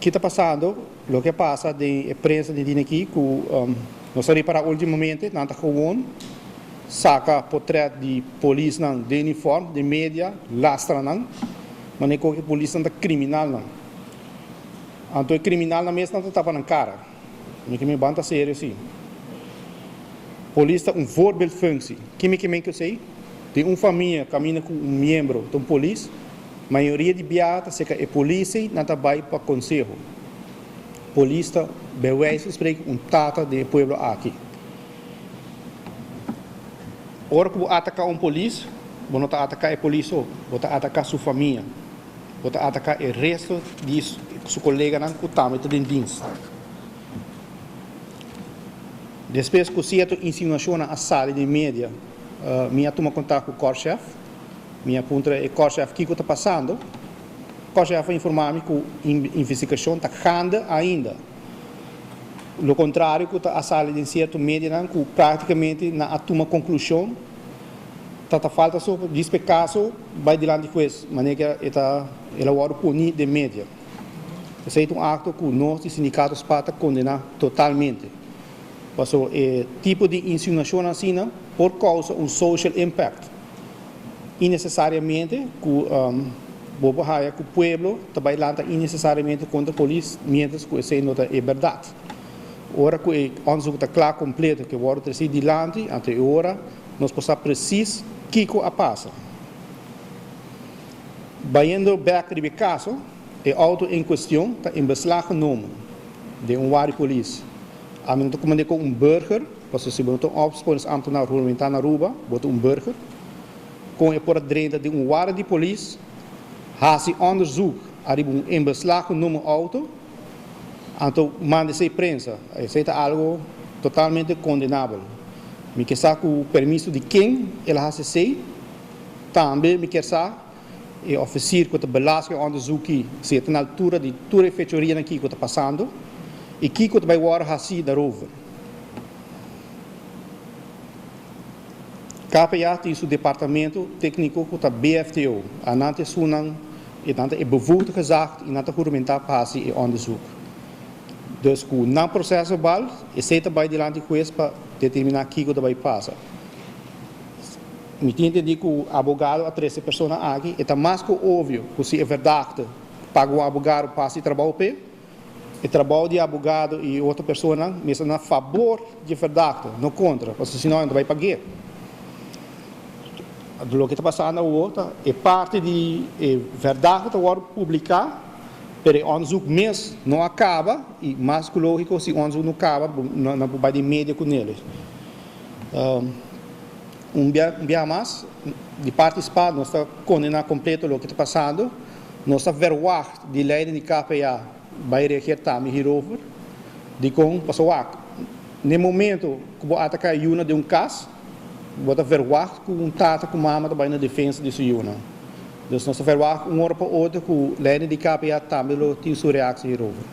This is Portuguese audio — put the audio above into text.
que está passando, o que passa de prensa de aqui, que nós reparamos ultimamente, não está gewoon, saca portret de polícia de uniforme, de mídia, lastra não, mas nem qualquer polícia não está criminal não. Então, criminal na mesa não está na cara, mas que me banta sério sim. Polícia é voorbeeld functie. Que eu sei? De uma família caminha com membro de polícia, a maioria de biata se que é polícia não trabalha para conselho. Polícia, bewijs van spreken, tata de pueblo aqui. Ora que você atacar polícia, você não atacar a polícia, você atacar sua família, você atacar o resto de seu colega que está em dienst. Depois que você insinuação na sala de mídia, minha toma contato com o corpo-chefe, minha pergunta é o corpo-chefe, o que está passando? O corpo-chefe vai informar-me que a investigação está andando ainda. No contrário, que a sala de certo mídia, que praticamente na toma conclusão, está falta só desse caso, vai diante com isso, de maneira que ela vai punir de mídia. Esse é um acto que nós, sindicatos, para condenar totalmente. Passou tipo de insinuação assim, por causa um social impact. E necessariamente, que o povo também lanta innecessariamente contra a polícia, mientras que isso não é verdade. Ora que o onderzoek está claro, completo, que wordt er dilante, até agora, nós podemos precies o que passa. Baiando back de caso, o auto em questão está em beslag genomen de ware polícia. A mim comandei com burger, porque se você opspõe ambtenaar regulamentar na Aruba, botou burger, com a por dentro de ware de polícia, hace onderzoek, arriba em beslag genomen auto, então manda-se prensa. Isso é algo totalmente condenável. Me quer saber o permisso de quem ela hace sei, também me quer saber o oficial que está belasting onderzoek, se está na altura de toda a fechoria aqui que está passando, e que vai agora assim daarover. KPA tem seu departamento técnico que está BFTO, a nante sunan e nante é bevoegd gezegd e nante goedementaal passie e onderzoek. Dus que na processo bal, e se vai diante com isso para determinar que vai passar. Me entende que o advogado a 13 pessoas aqui, é mais que óbvio que se é verdade, paga um advogado para se trabalhar o trabalho de advogado e outra pessoa, mesmo a favor de verdade, não contra, porque senão não vai pagar. O que está passando agora é parte de verdade que vai publicar, mas o onderzoek mesmo não acaba, e mais que lógico, se o onderzoek não acaba, não vai de mídia com eles. Dia mais, de participar, nós estamos condenando completo o que está passando, nós estamos verwacht de leiding de KPA, vai reagir também hierover, de como passou no momento que vou atacar a Yuna de caso, vou verwacht com tata com mama também na defesa desse Yuna. Então nós verwacht hora para outro que o leiding de KPA também tem sua reação hierover.